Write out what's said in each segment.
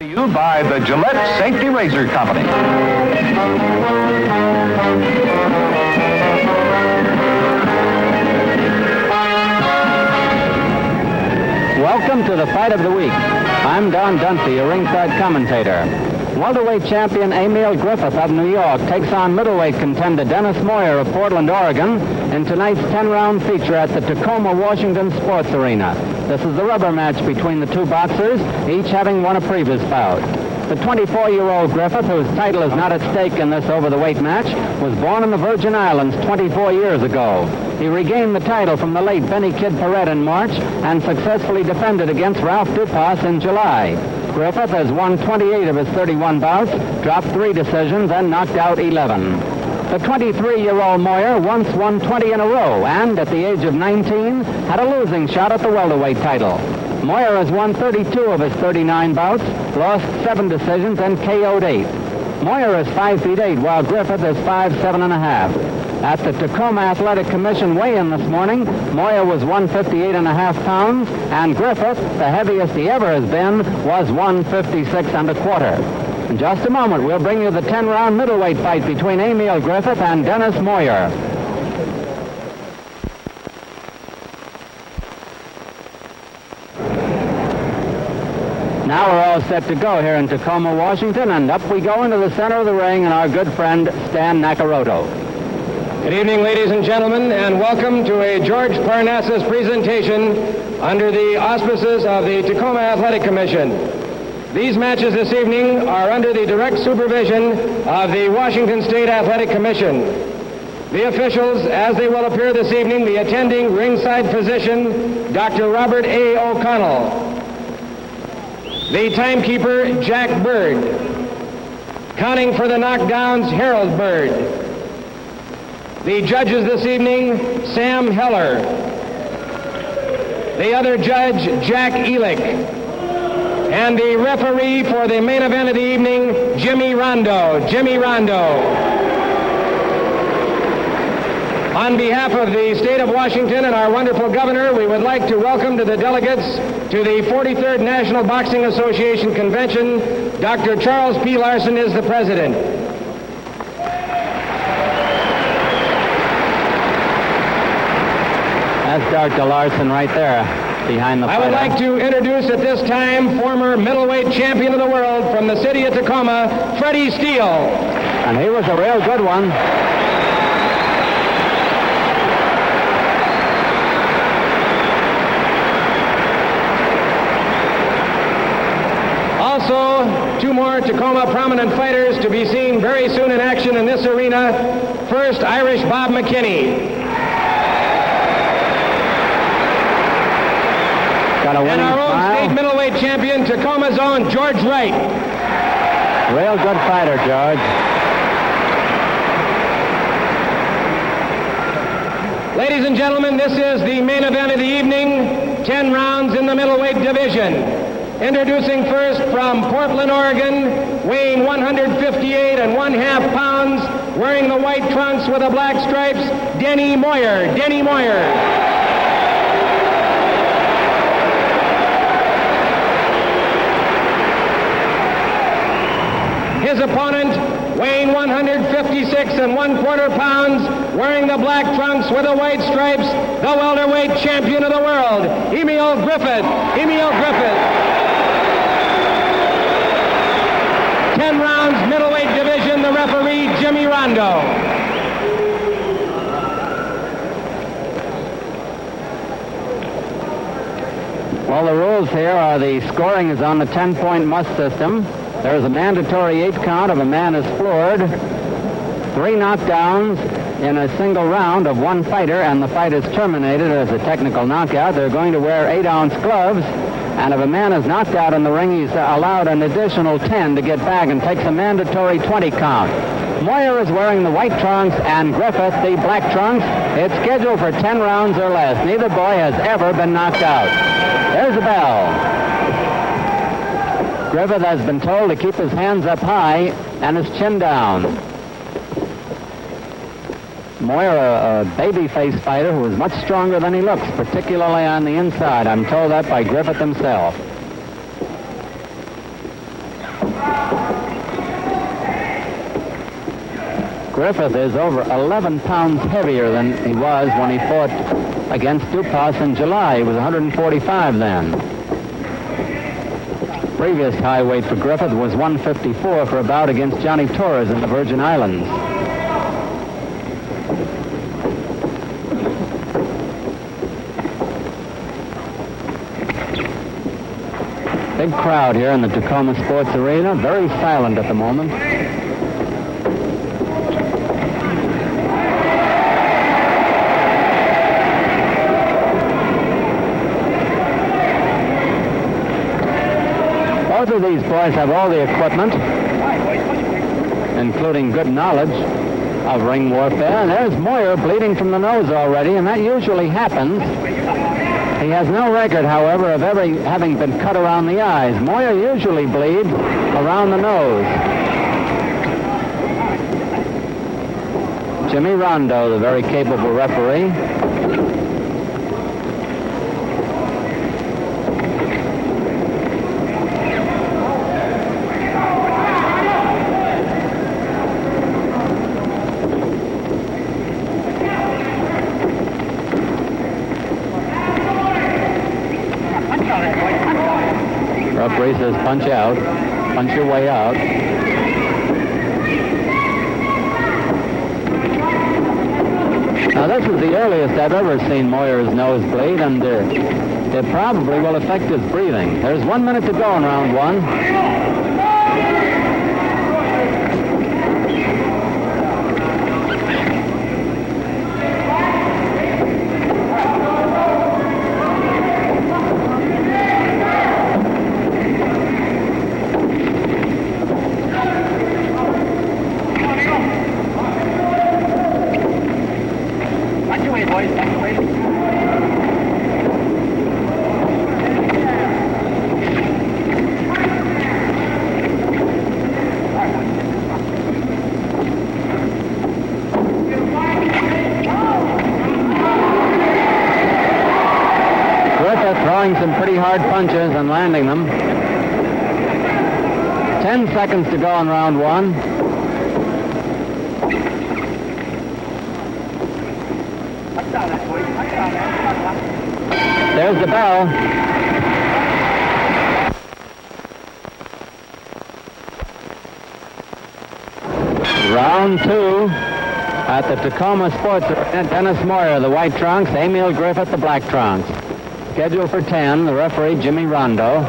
You by the Gillette Safety Razor Company. Welcome to the Fight of the Week. I'm Don Dunphy, your ringside commentator. Welterweight champion Emile Griffith of New York takes on middleweight contender Denny Moyer of Portland, Oregon in tonight's 10-round feature at the Tacoma, Washington Sports Arena. This is the rubber match between the two boxers, each having won a previous bout. The 24-year-old Griffith, whose title is not at stake in this over-the-weight match, was born in the Virgin Islands 24 years ago. He regained the title from the late Benny Kid Paret in March and successfully defended against Ralph Dupas in July. Griffith has won 28 of his 31 bouts, dropped 3 decisions, and knocked out 11. The 23-year-old Moyer once won 20 in a row and, at the age of 19, had a losing shot at the welterweight title. Moyer has won 32 of his 39 bouts, lost 7 decisions, and KO'd 8. Moyer is 5 feet 8, while Griffith is 5'7.5". At the Tacoma Athletic Commission weigh-in this morning, Moyer was 158.5 pounds, and Griffith, the heaviest he ever has been, was 156.25. In just a moment, we'll bring you the 10-round middleweight fight between Emile Griffith and Denny Moyer. Now we're all set to go here in Tacoma, Washington, and up we go into the center of the ring and our good friend Stan Nakaroto. Good evening, ladies and gentlemen, and welcome to a George Parnassus presentation under the auspices of the Tacoma Athletic Commission. These matches this evening are under the direct supervision of the Washington State Athletic Commission. The officials, as they will appear this evening, the attending ringside physician, Dr. Robert A. O'Connell. The timekeeper, Jack Bird. Counting for the knockdowns, Harold Bird. The judges this evening, Sam Heller. The other judge, Jack Elich. And the referee for the main event of the evening, Jimmy Rondeau. Jimmy Rondeau. On behalf of the state of Washington and our wonderful governor, we would like to welcome to the delegates to the 43rd National Boxing Association Convention. Dr. Charles P. Larson is the president. That's Dr. Larson right there behind the fighter. I would like to introduce at this time former middleweight champion of the world from the city of Tacoma, Freddie Steele. And he was a real good one. Also, 2 more Tacoma prominent fighters to be seen very soon in action in this arena. First, Irish Bob McKinney. And our own state middleweight champion, Tacoma's own George Wright. Real good fighter, George. Ladies and gentlemen, this is the main event of the evening, 10 rounds in the middleweight division. Introducing first from Portland, Oregon, weighing 158.5 pounds, wearing the white trunks with the black stripes, Denny Moyer. Denny Moyer. His opponent, weighing 156.25 pounds, wearing the black trunks with the white stripes, the welterweight champion of the world, Emile Griffith. Emile Griffith. 10 rounds, middleweight division, the referee, Jimmy Rondeau. Well, the rules here are the scoring is on the 10-point must system. There's a mandatory 8 count if a man is floored, 3 knockdowns in a single round of one fighter, and the fight is terminated as a technical knockout. They're going to wear 8-ounce gloves, and if a man is knocked out in the ring, he's allowed an additional 10 to get back and takes a mandatory 20 count. Moyer is wearing the white trunks and Griffith the black trunks. It's scheduled for 10 rounds or less. Neither boy has ever been knocked out. There's the bell. Griffith has been told to keep his hands up high and his chin down. Moyer, a baby-faced fighter who is much stronger than he looks, particularly on the inside. I'm told that by Griffith himself. Griffith is over 11 pounds heavier than he was when he fought against Dupas in July. He was 145 then. Previous high weight for Griffith was 154 for a bout against Johnny Torres in the Virgin Islands. Big crowd here in the Tacoma Sports Arena. Very silent at the moment. Both of these boys have all the equipment, including good knowledge of ring warfare. And there's Moyer bleeding from the nose already, and that usually happens. He has no record, however, of ever having been cut around the eyes. Moyer usually bleeds around the nose. Jimmy Rondeau, the very capable referee. Referee says punch out. Punch your way out. Now this is the earliest I've ever seen Moyer's nose bleed, and it probably will affect his breathing. There's 1 minute to go in round one. Throwing some pretty hard punches and landing them. 10 seconds to go in round one. There's the bell. Round two at the Tacoma Sports Arena. Dennis Moyer, the white trunks. Emile Griffith, the black trunks. Scheduled for 10, the referee, Jimmy Rondeau.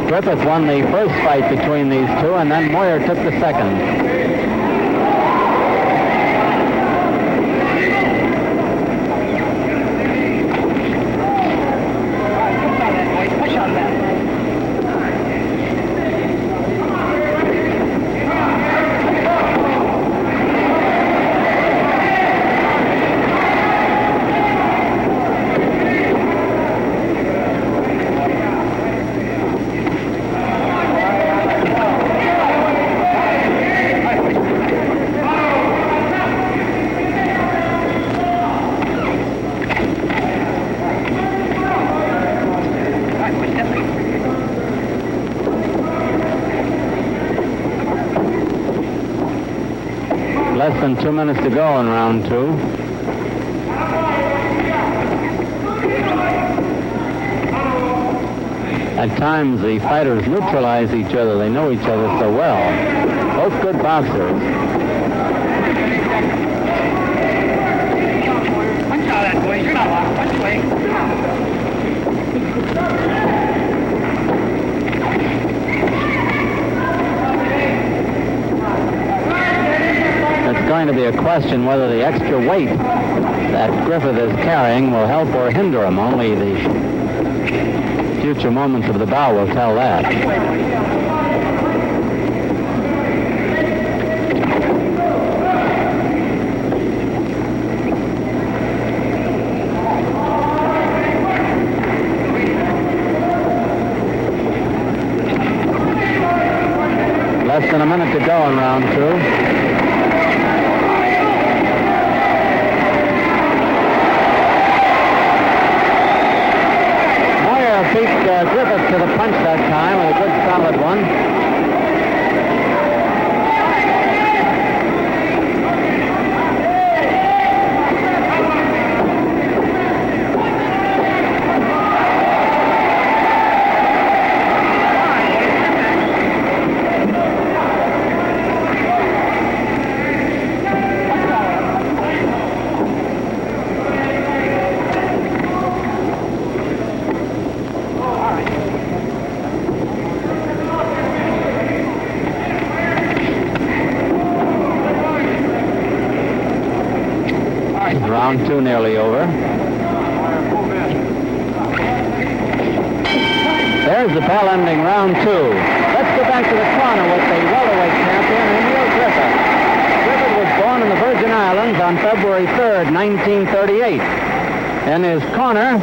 Griffith won the first fight between these two, and then Moyer took the second. Less than 2 minutes to go in round two. At times, the fighters neutralize each other. They know each other so well. Both good boxers. It's going to be a question whether the extra weight that Griffith is carrying will help or hinder him. Only the future moments of the bout will tell that. Less than a minute to go in round two. Beat Griffith to the punch that time with a good solid one. Round two nearly over. There's the bell ending round two. Let's go back to the corner with the welterweight champion, Emile Griffith. Griffith was born in the Virgin Islands on February 3rd, 1938. In his corner,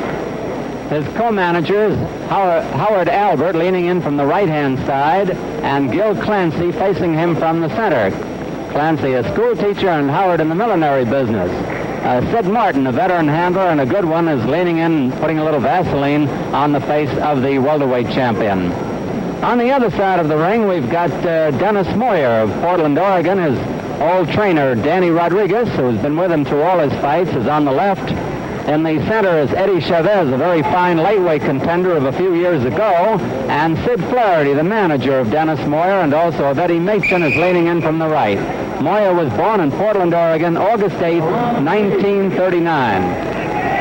his co-managers, Howard Albert leaning in from the right-hand side, and Gil Clancy facing him from the center. Clancy, a school teacher, and Howard in the millinery business. Sid Martin, a veteran handler and a good one, is leaning in, putting a little Vaseline on the face of the welterweight champion. On the other side of the ring, we've got Dennis Moyer of Portland, Oregon. His old trainer, Danny Rodriguez, who's been with him through all his fights, is on the left. In the center is Eddie Chavez, a very fine lightweight contender of a few years ago. And Sid Flaherty, the manager of Dennis Moyer and also of Eddie Machen, is leaning in from the right. Moyer was born in Portland, Oregon, August 8, 1939.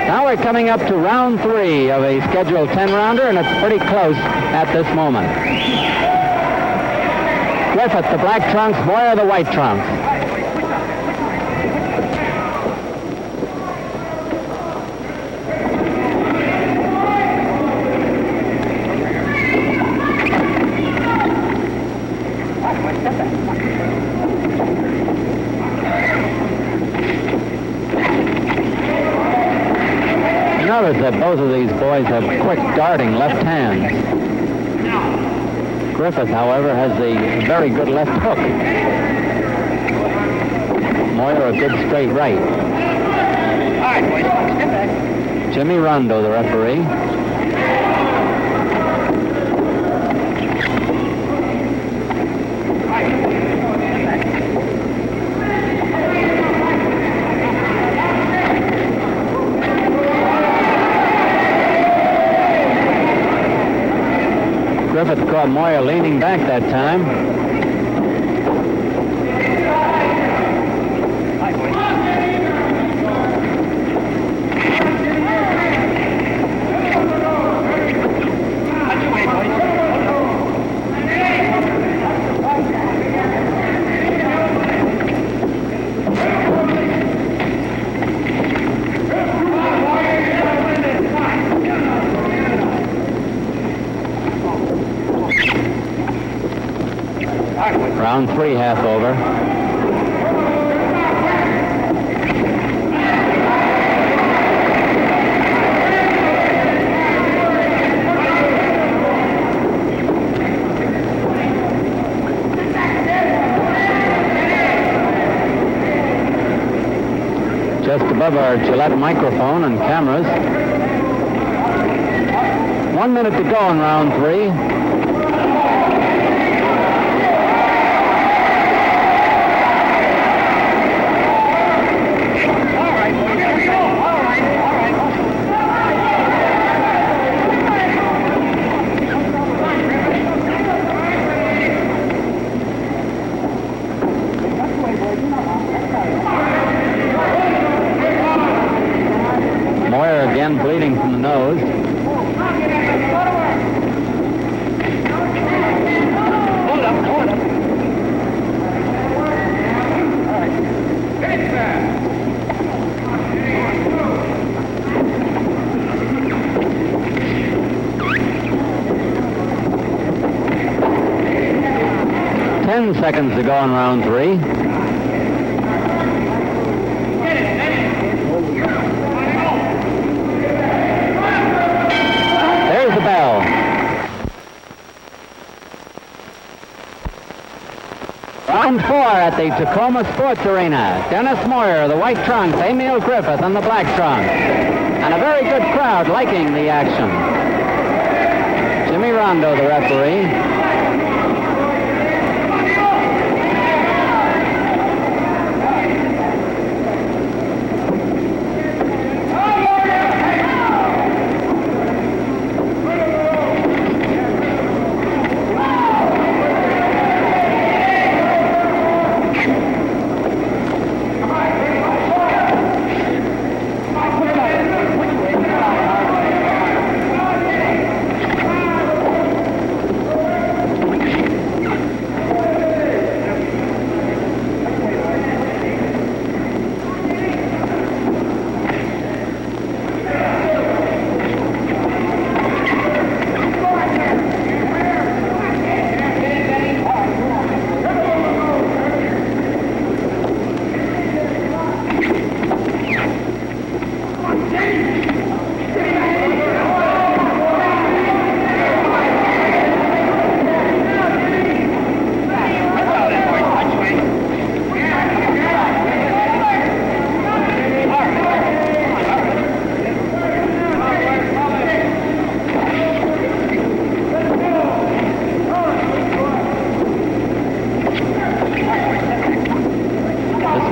Now we're coming up to round three of a scheduled 10-rounder, and it's pretty close at this moment. Griffith, the black trunks, Moyer, the white trunks. Notice that both of these boys have quick darting left hands. Griffith, however, has a very good left hook. Moyer a good straight right. Jimmy Rondeau, the referee. Griffith caught Moyer leaning back that time. Round three, half over. Just above our Gillette microphone and cameras. 1 minute to go in round three. Moyer again bleeding from the nose. Hold up. 10 seconds to go in round three. There's the bell. Round four at the Tacoma Sports Arena. Dennis Moyer, the white trunks, Emile Griffith in the black trunks. And a very good crowd liking the action. Jimmy Rondeau, the referee.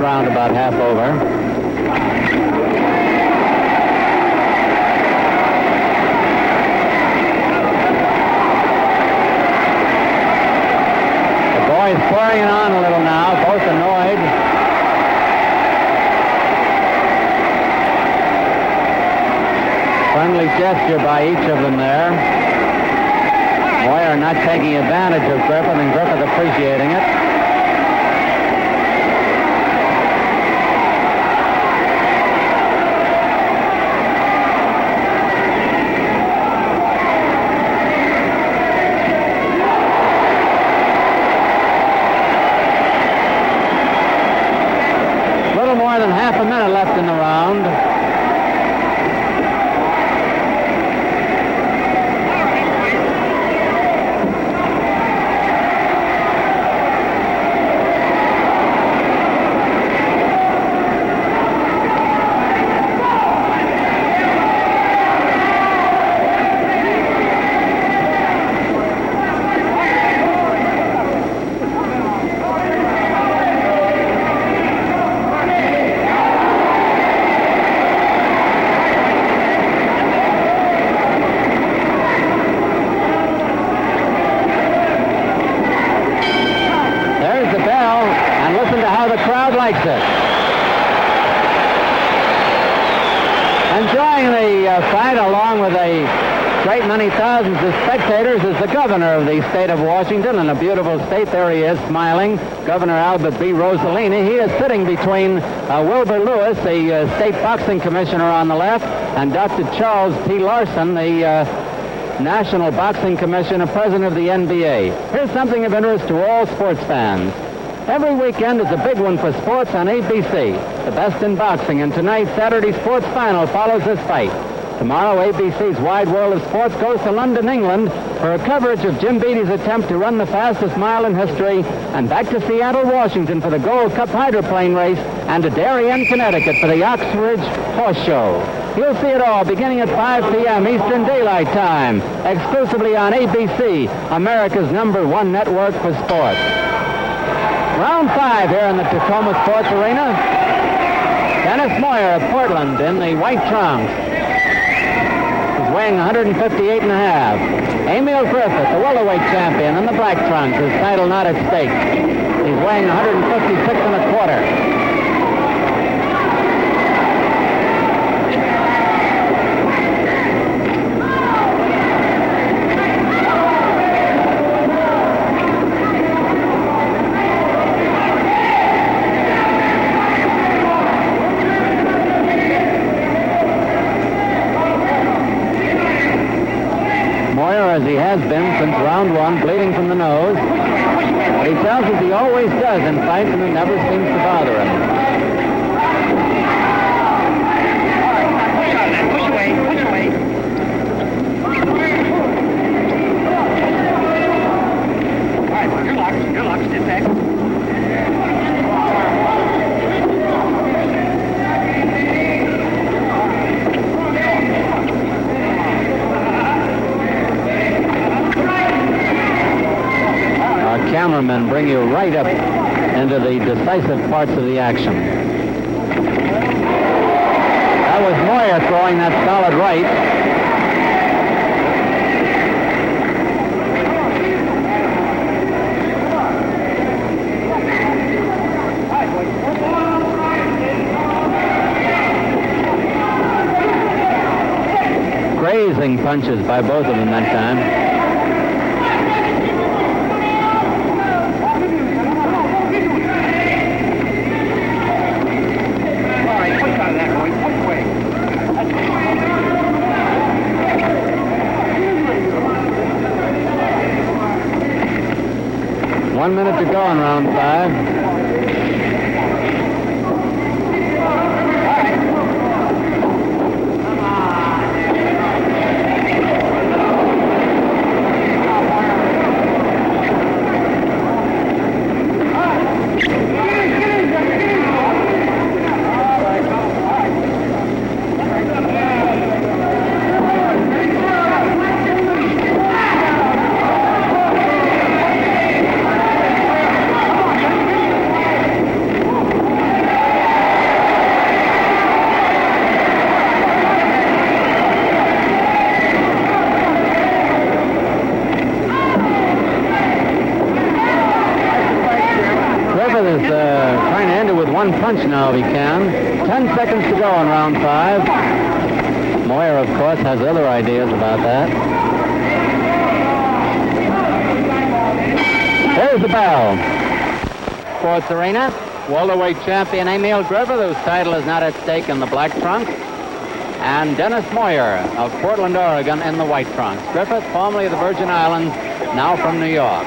Round about half over. The boys pouring it on a little now, both annoyed. Friendly gesture by each of them there. Moyer not taking advantage of Griffith, and Griffith appreciating it. More than half a minute left in the round. Likes it. Enjoying the fight along with a great many thousands of spectators is the governor of the state of Washington, in a beautiful state. There he is, smiling, Governor Albert B. Rossellini. He is sitting between Wilbur Lewis, the state boxing commissioner on the left, and Dr. Charles T. Larson, the National Boxing Commissioner, president of the NBA. Here's something of interest to all sports fans. Every weekend is a big one for sports on ABC, the best in boxing, and tonight's Saturday Sports Final follows this fight. Tomorrow, ABC's Wide World of Sports goes to London, England, for a coverage of Jim Beatty's attempt to run the fastest mile in history, and back to Seattle, Washington for the Gold Cup hydroplane race, and to Darien, Connecticut for the Oxbridge Horse Show. You'll see it all beginning at 5 p.m. Eastern Daylight Time, exclusively on ABC, America's #1 network for sports. Round 5 here in the Tacoma Sports Arena. Dennis Moyer of Portland in the white trunks. He's weighing 158 and a half. Emile Griffith, the welterweight champion, in the black trunks, his title not at stake. He's weighing 156 and a quarter. As he has been since round 1, bleeding from the nose. But he tells us he always does in fights, and it never seems to bother him. Push away, push away. All right, you're locked, sit back. into the decisive parts of the action. That was Moyer throwing that solid right. Grazing punches by both of them that time. All right, push out of that, boy. Push away. 1 minute to go in round 5. Punch now if he can. 10 seconds to go in round 5. Moyer, of course, has other ideas about that. There's the bell. Sports Arena, welterweight champion Emile Griffith, whose title is not at stake in the black trunks, and Dennis Moyer of Portland, Oregon in the white trunks. Griffith, formerly of the Virgin Islands, now from New York.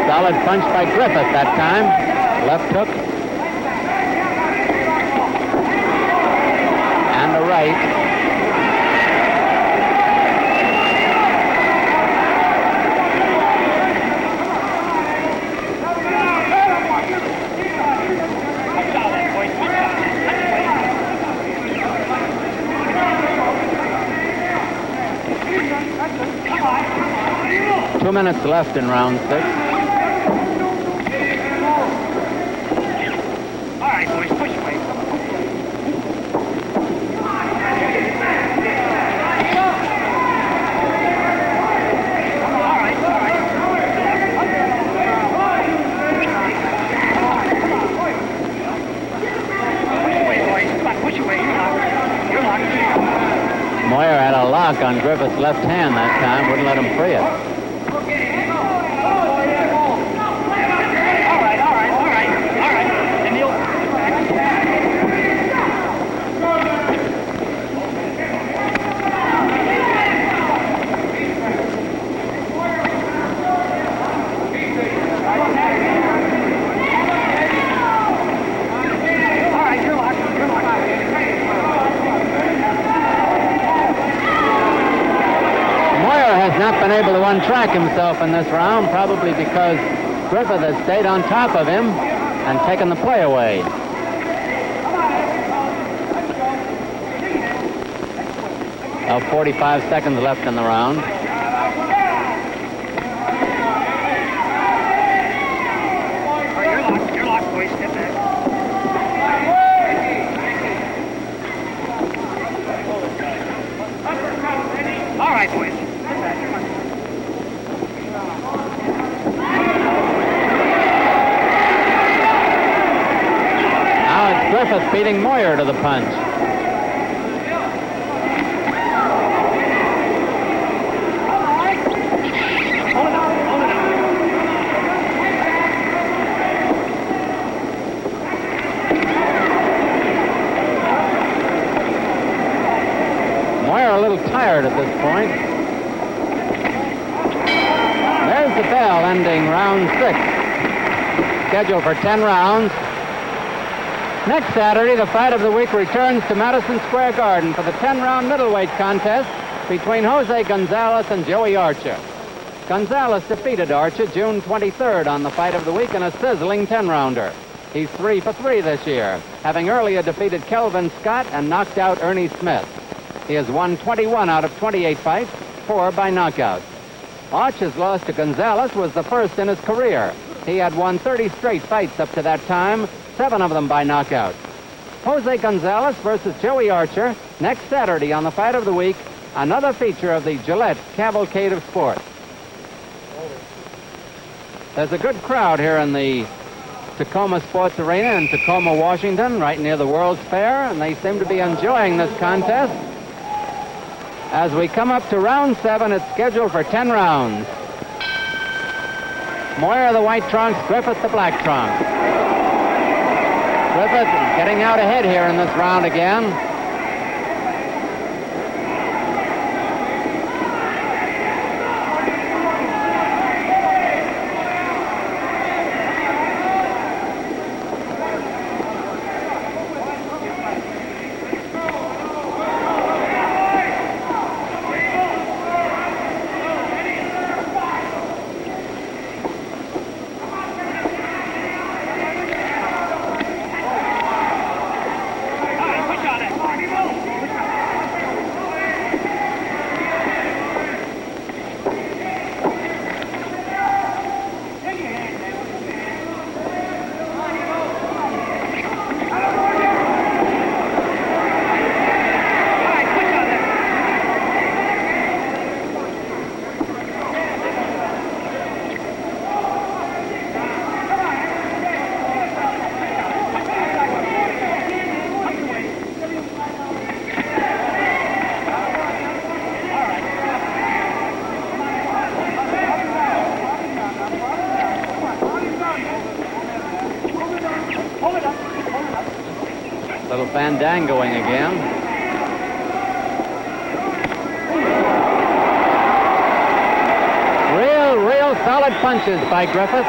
Solid punch by Griffith that time. Left hook. And a right. Two minutes left in round 6. Moyer had a lock on Griffith's left hand that time, wouldn't let him free it. Not been able to untrack himself in this round, probably because Griffith has stayed on top of him and taken the play away. Now 45 seconds left in the round. You're locked, boys. Step back. All right, boys. Griffith beating Moyer to the punch. Moyer a little tired at this point. There's the bell ending round 6. Scheduled for 10 rounds. Next Saturday, the fight of the week returns to Madison Square Garden for the 10-round middleweight contest between Jose Gonzalez and Joey Archer. Gonzalez defeated Archer June 23rd on the Fight of the Week in a sizzling 10-rounder. He's 3 for 3 this year, having earlier defeated Kelvin Scott and knocked out Ernie Smith. He has won 21 out of 28 fights, 4 by knockout. Archer's loss to Gonzalez was the first in his career. He had won 30 straight fights up to that time, 7 of them by knockout. Jose Gonzalez versus Joey Archer next Saturday on the Fight of the Week, another feature of the Gillette Cavalcade of Sport. There's a good crowd here in the Tacoma Sports Arena in Tacoma, Washington, right near the World's Fair, and they seem to be enjoying this contest. As we come up to round 7, it's scheduled for 10 rounds. Moyer the white trunks, Griffith the black trunks. Griffith getting out ahead here in this round again. Little fandangoing again. Real solid punches by Griffith.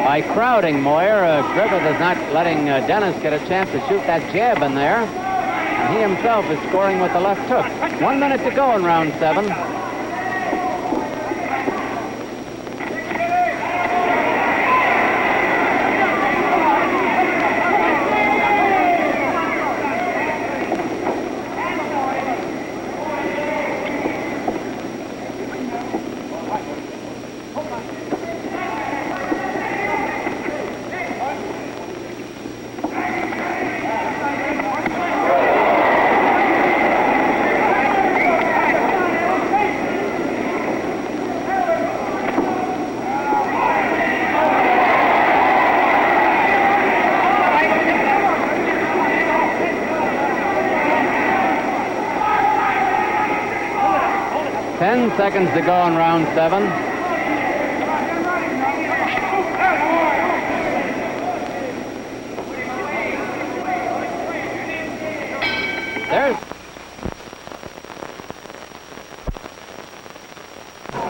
By crowding Moyer, Griffith is not letting Dennis get a chance to shoot that jab in there. And he himself is scoring with the left hook. 1 minute to go in round 7. Seconds to go in round 7.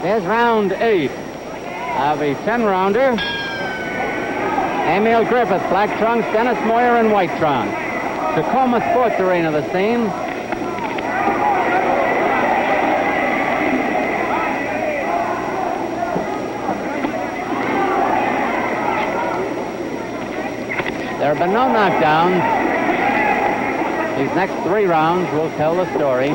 There's round 8 of a 10-rounder. Emile Griffith, black trunks, Dennis Moyer in white trunks. Tacoma Sports Arena, the scene. There have been no knockdowns. These next 3 rounds will tell the story.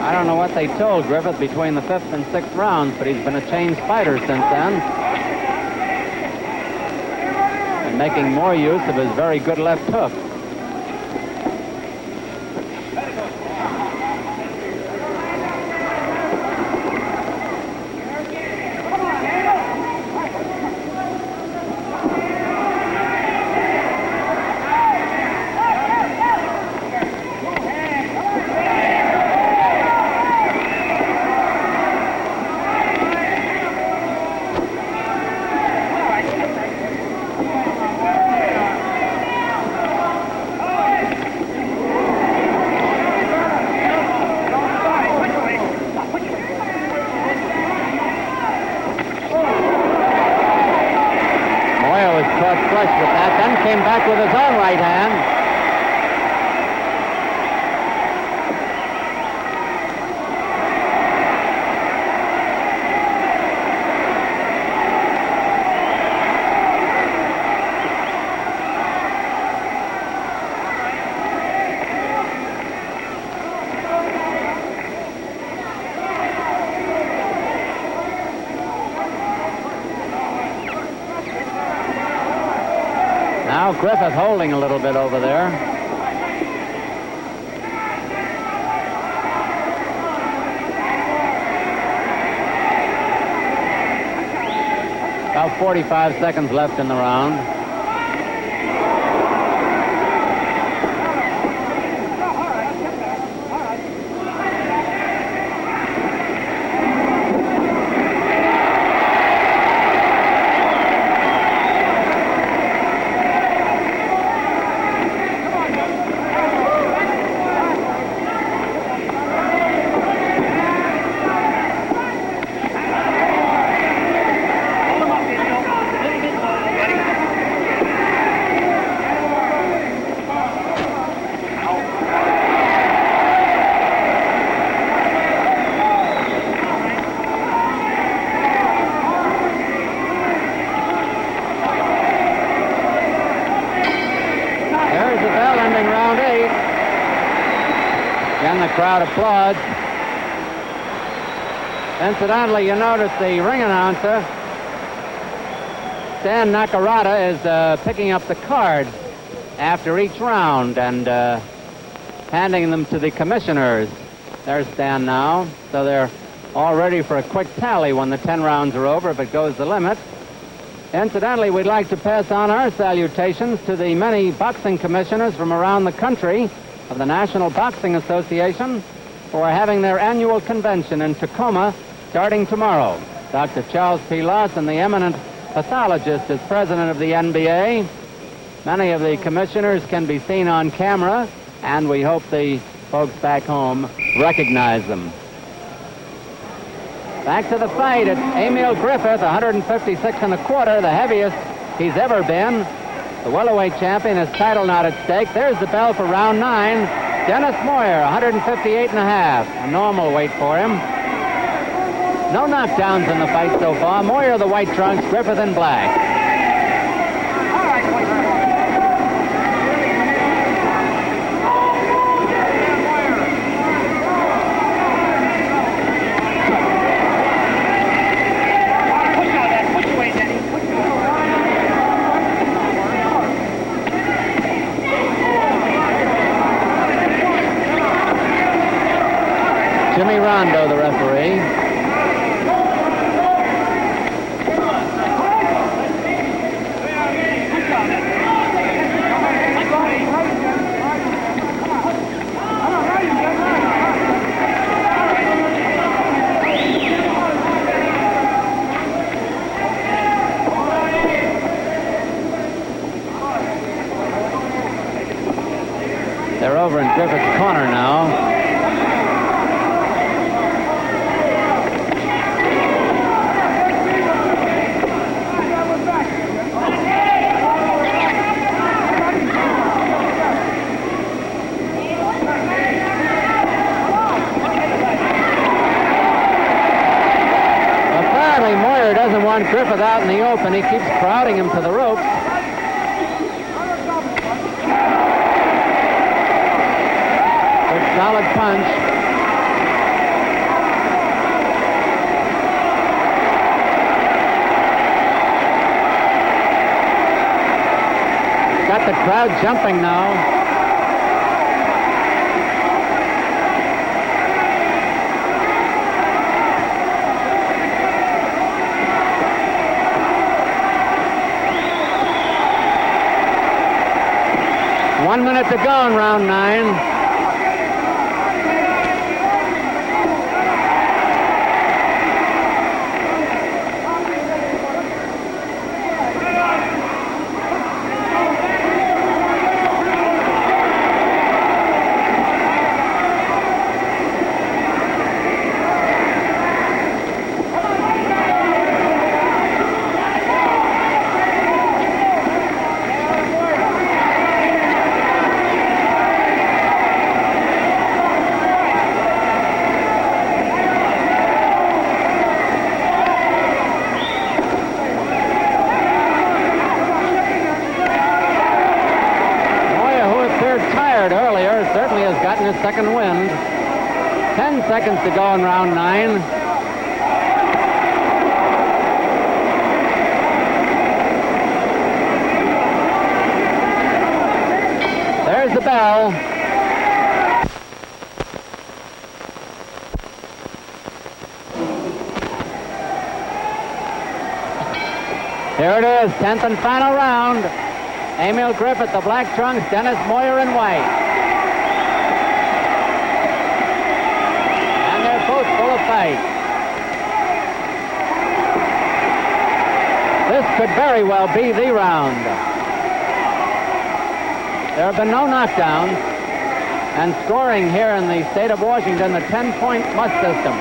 I don't know what they told Griffith between the 5th and 6th rounds, but he's been a changed fighter since then. And making more use of his very good left hook. came back with his own right hand. Now Griffith holding a little bit over there. About 45 seconds left in the round. The crowd applauds. Incidentally, you notice the ring announcer, Stan Nakarada, is picking up the cards after each round and handing them to the commissioners. There's Stan now, so they're all ready for a quick tally when the 10 rounds are over, if it goes the limit. Incidentally, we'd like to pass on our salutations to the many boxing commissioners from around the country of the National Boxing Association, who are having their annual convention in Tacoma starting tomorrow. Dr. Charles P. Lawson, the eminent pathologist, is president of the NBA. Many of the commissioners can be seen on camera, and we hope the folks back home recognize them. Back to the fight. It's Emile Griffith, 156 1/4, the heaviest he's ever been. The welterweight champion, his title not at stake. There's the bell for round 9. Dennis Moyer, 158 1/2, a normal weight for him. No knockdowns in the fight so far. Moyer the white trunks, Griffith in black. Jimmy Rondeau, the referee. They're over in Griffith's corner now. Doesn't want Griffith out in the open. He keeps crowding him to the ropes. Good solid punch. Got the crowd jumping now. One minute to go in round 9. getting his second wind. 10 seconds to go in round 9. There's the bell. Here it is, 10th and final round. Emile Griffith, the black trunks, Dennis Moyer in white. And they're both full of fight. This could very well be the round. There have been no knockdowns, and scoring here in the state of Washington, the 10-point must system.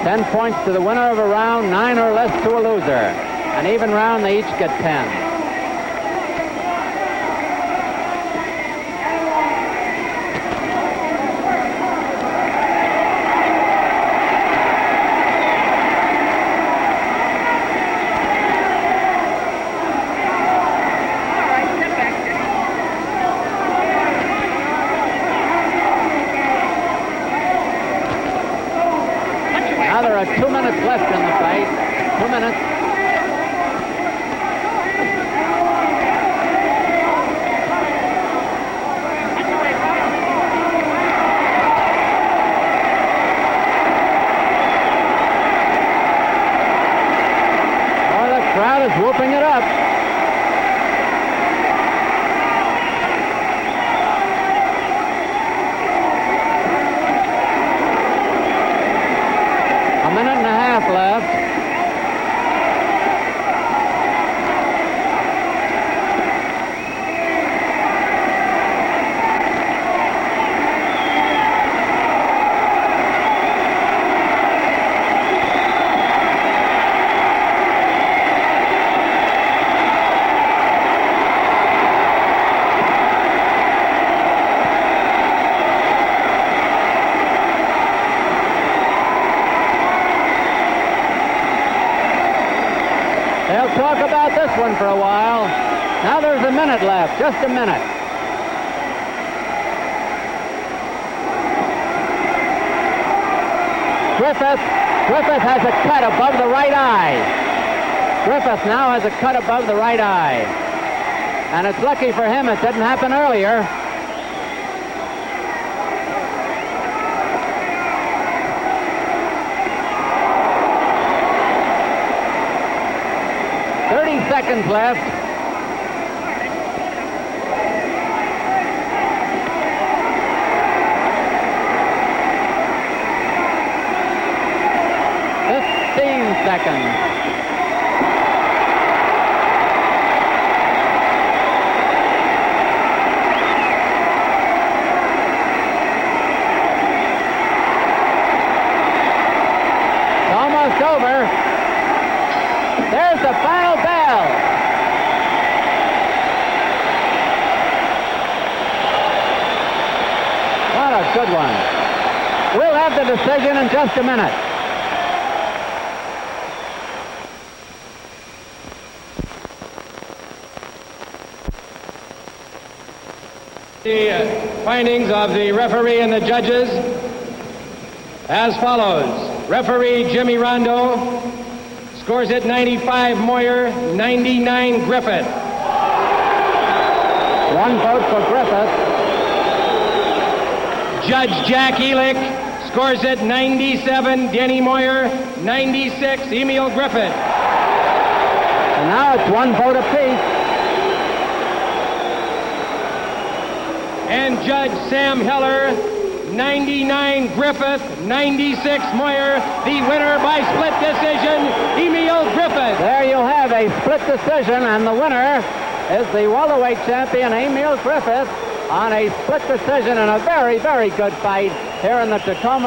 10 points to the winner of a round, 9 or less to a loser. An even round, they each get 10. Now there are 2 minutes left in the fight. 2 minutes. Oh, the crowd is whooping it up. Minute and a half left. They'll talk about this one for a while. Now there's a minute left, just a minute. Griffith has a cut above the right eye. Griffith now has a cut above the right eye. And it's lucky for him it didn't happen earlier. Seconds left. Seconds. It's almost over. There's the final bell. What a good one. We'll have the decision in just a minute. The findings of the referee and the judges as follows. Referee Jimmy Rondeau scores it 95 Moyer, 99 Griffith. One vote for Griffith. Judge Jack Elich scores it 97 Denny Moyer, 96 Emile Griffith. And now it's one vote apiece. And Judge Sam Heller, 99 Griffith, 96 Moyer, the winner by split decision, Emile Griffith. There you'll have a split decision, and the winner is the welterweight champion, Emile Griffith, on a split decision in a very, very good fight here in the Tacoma